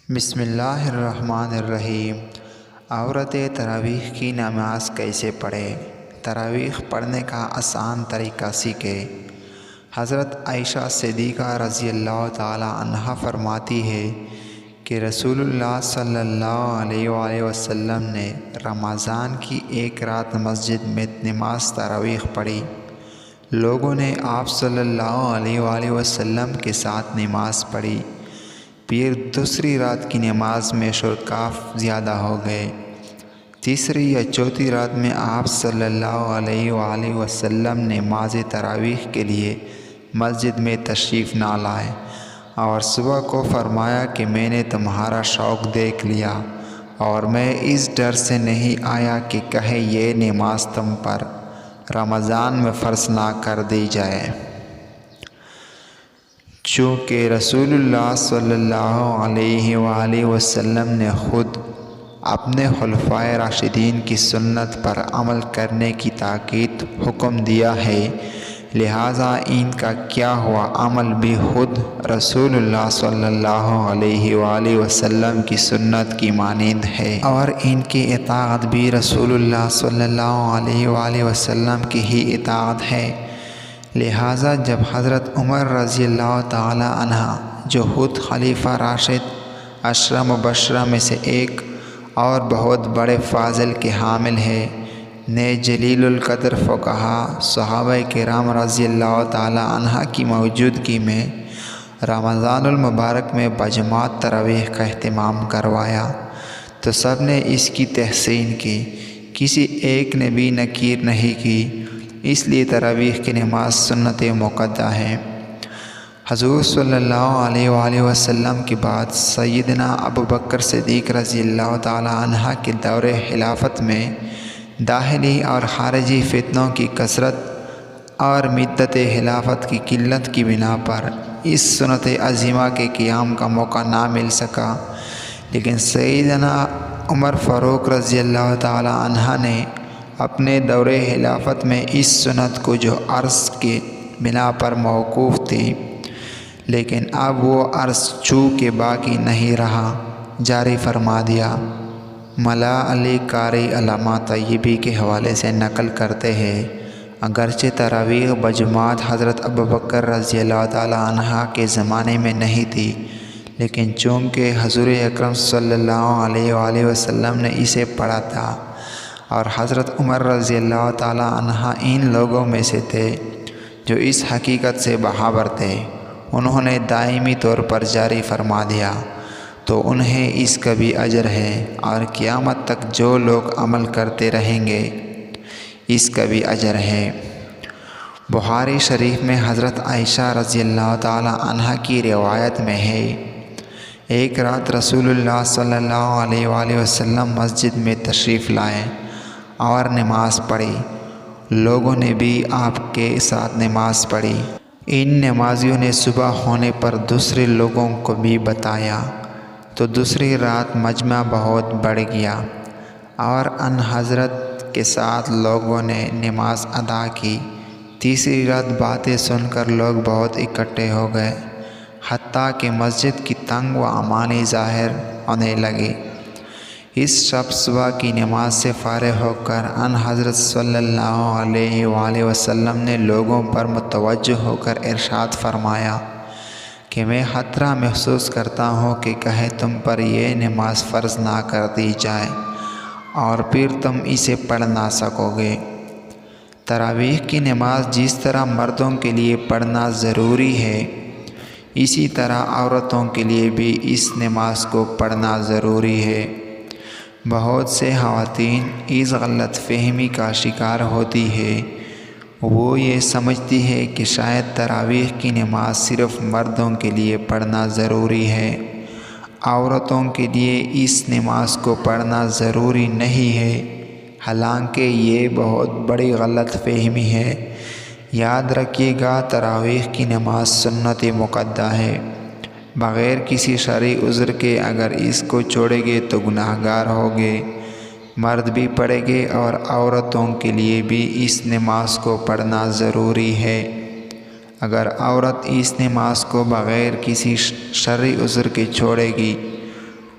بسم اللہ الرحمن الرحیم۔ عورت تراویح کی نماز کیسے پڑھے؟ تراویح پڑھنے کا آسان طریقہ سیکھے۔ حضرت عائشہ صدیقہ رضی اللہ تعالی عنہا فرماتی ہے کہ رسول اللہ صلی اللہ علیہ وآلہ وسلم نے رمضان کی ایک رات مسجد میں نماز تراویح پڑھی۔ لوگوں نے آپ صلی اللہ علیہ وآلہ وسلم کے ساتھ نماز پڑھی۔ پھر دوسری رات کی نماز میں شرکاء زیادہ ہو گئے۔ تیسری یا چوتھی رات میں آپ صلی اللہ علیہ وآلہ وسلم نے نماز تراویح کے لیے مسجد میں تشریف نہ لائے اور صبح کو فرمایا کہ میں نے تمہارا شوق دیکھ لیا اور میں اس ڈر سے نہیں آیا کہ کہیں یہ نماز تم پر رمضان میں فرض نہ کر دی جائے۔ چونکہ رسول اللہ صلی اللہ علیہ وآلہ وسلم نے خود اپنے خلفائے راشدین کی سنت پر عمل کرنے کی تاکید حکم دیا ہے، لہٰذا ان کا کیا ہوا عمل بھی خود رسول اللہ صلی اللہ علیہ وآلہ وسلم کی سنت کی مانند ہے، اور ان کی اطاعت بھی رسول اللہ صلی اللہ علیہ وآلہ وسلم کی ہی اطاعت ہے۔ لہٰذا جب حضرت عمر رضی اللہ تعالی عنہ، جو خود خلیفہ راشد 10 مبشرہ میں سے ایک اور بہت بڑے فضل کے حامل ہیں، نے جلیل القدر فقہا صحابہ کرام رضی اللہ تعالی عنہ کی موجودگی میں رمضان المبارک میں بجماعت تراویح کا اہتمام کروایا تو سب نے اس کی تحسین کی، کسی ایک نے بھی نکیر نہیں کی۔ اس لیے تراویح کی نماز سنت مؤکدہ ہے۔ حضور صلی اللہ علیہ وآلہ وسلم کے بعد سیدنا ابوبکر صدیق رضی اللہ تعالی عنہ کے دور خلافت میں داخلی اور خارجی فتنوں کی کثرت اور مدت خلافت کی قلت کی بنا پر اس سنت عظیمہ کے قیام کا موقع نہ مل سکا، لیکن سیدنا عمر فاروق رضی اللہ تعالی عنہ نے اپنے دور خلافت میں اس سنت کو، جو عرض کے بنا پر موقوف تھی لیکن اب وہ عرض چونکہ باقی نہیں رہا، جاری فرما دیا۔ ملا علی قاری علامہ طیبی کے حوالے سے نقل کرتے ہیں، اگرچہ تراویح بجماعت حضرت ابوبکر رضی اللہ تعالی عنہ کے زمانے میں نہیں تھی، لیکن چونکہ حضور اکرم صلی اللہ علیہ وآلہ وسلم نے اسے پڑھا تھا اور حضرت عمر رضی اللہ تعالی عنہ ان لوگوں میں سے تھے جو اس حقیقت سے باخبر تھے، انہوں نے دائمی طور پر جاری فرما دیا، تو انہیں اس کا بھی اجر ہے، اور قیامت تک جو لوگ عمل کرتے رہیں گے اس کا بھی اجر ہے۔ بخاری شریف میں حضرت عائشہ رضی اللہ تعالی عنہ کی روایت میں ہے، ایک رات رسول اللہ صلی اللہ علیہ وآلہ وسلم مسجد میں تشریف لائے اور نماز پڑھی۔ لوگوں نے بھی آپ کے ساتھ نماز پڑھی۔ ان نمازیوں نے صبح ہونے پر دوسرے لوگوں کو بھی بتایا تو دوسری رات مجمع بہت بڑھ گیا اور ان حضرت کے ساتھ لوگوں نے نماز ادا کی۔ تیسری رات باتیں سن کر لوگ بہت اکٹھے ہو گئے، حتیٰ کہ مسجد کی تنگ و امانی ظاہر ہونے لگی۔ اس شب صبح کی نماز سے فارغ ہو کر ان حضرت صلی اللہ علیہ وآلہ وسلم نے لوگوں پر متوجہ ہو کر ارشاد فرمایا کہ میں خطرہ محسوس کرتا ہوں کہ کہیں تم پر یہ نماز فرض نہ کر دی جائے اور پھر تم اسے پڑھ نہ سکو گے۔ تراویح کی نماز جس طرح مردوں کے لیے پڑھنا ضروری ہے، اسی طرح عورتوں کے لیے بھی اس نماز کو پڑھنا ضروری ہے۔ بہت سے خواتین اس غلط فہمی کا شکار ہوتی ہے، وہ یہ سمجھتی ہے کہ شاید تراویح کی نماز صرف مردوں کے لیے پڑھنا ضروری ہے، عورتوں کے لیے اس نماز کو پڑھنا ضروری نہیں ہے، حالانکہ یہ بہت بڑی غلط فہمی ہے۔ یاد رکھیے گا، تراویح کی نماز سنت مؤکدہ ہے، بغیر کسی شرعی عذر کے اگر اس کو چھوڑیں گے تو گناہ گار ہوگے۔ مرد بھی پڑھیں گے اور عورتوں کے لیے بھی اس نماز کو پڑھنا ضروری ہے۔ اگر عورت اس نماز کو بغیر کسی شرعی عذر کے چھوڑے گی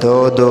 2-2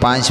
5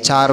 4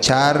4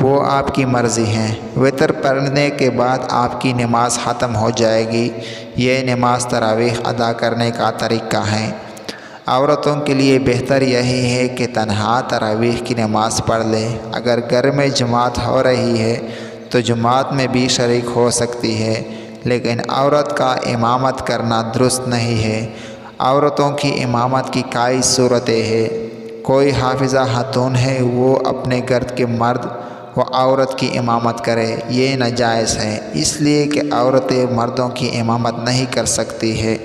وہ آپ کی مرضی ہیں۔ وتر پڑھنے کے بعد آپ کی نماز ختم ہو جائے گی۔ یہ نماز تراویح ادا کرنے کا طریقہ ہے۔ عورتوں کے لیے بہتر یہی ہے کہ تنہا تراویح کی نماز پڑھ لے۔ اگر گھر میں جماعت ہو رہی ہے تو جماعت میں بھی شریک ہو سکتی ہے، لیکن عورت کا امامت کرنا درست نہیں ہے۔ عورتوں کی امامت کی کئی صورتیں ہیں۔ کوئی حافظہ خاتون ہے، وہ اپنے گھر کے مرد و عورت کی امامت کرے، یہ ناجائز ہے، اس لیے کہ عورتیں مردوں کی امامت نہیں کر سکتی ہے۔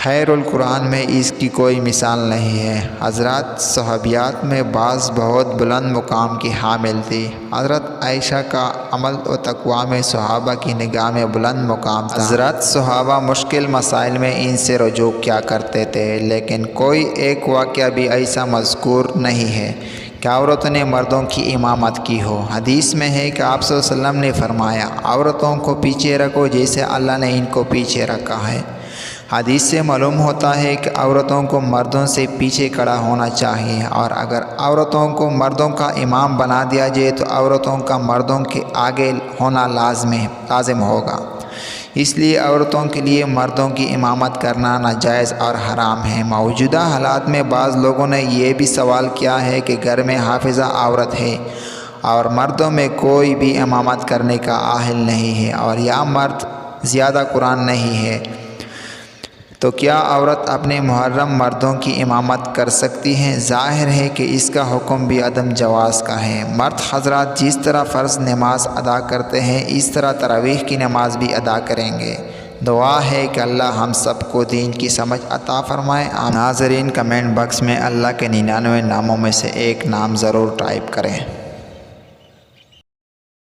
خیر القرآن میں اس کی کوئی مثال نہیں ہے۔ حضرات صحابیات میں بعض بہت بلند مقام کی حامل تھی۔ حضرت عائشہ کا عمل و تقوی میں صحابہ کی نگاہ میں بلند مقام تھا۔ حضرات صحابہ مشکل مسائل میں ان سے رجوع کیا کرتے تھے، لیکن کوئی ایک واقعہ بھی ایسا مذکور نہیں ہے کہ عورتوں نے مردوں کی امامت کی ہو۔ حدیث میں ہے کہ آپ صلی اللہ علیہ وسلم نے فرمایا، عورتوں کو پیچھے رکھو جیسے اللہ نے ان کو پیچھے رکھا ہے۔ حدیث سے معلوم ہوتا ہے کہ عورتوں کو مردوں سے پیچھے کھڑا ہونا چاہیے، اور اگر عورتوں کو مردوں کا امام بنا دیا جائے تو عورتوں کا مردوں کے آگے ہونا لازم ہوگا۔ اس لیے عورتوں کے لیے مردوں کی امامت کرنا ناجائز اور حرام ہے۔ موجودہ حالات میں بعض لوگوں نے یہ بھی سوال کیا ہے کہ گھر میں حافظہ عورت ہے اور مردوں میں کوئی بھی امامت کرنے کا اہل نہیں ہے، اور یا مرد زیادہ قرآن نہیں ہے، تو کیا عورت اپنے محرم مردوں کی امامت کر سکتی ہیں؟ ظاہر ہے کہ اس کا حکم بھی عدم جواز کا ہے۔ مرد حضرات جس طرح فرض نماز ادا کرتے ہیں، اس طرح تراویح کی نماز بھی ادا کریں گے۔ دعا ہے کہ اللہ ہم سب کو دین کی سمجھ عطا فرمائے۔ ناظرین، کمنٹ باکس میں اللہ کے 99 ناموں میں سے ایک نام ضرور ٹائپ کریں۔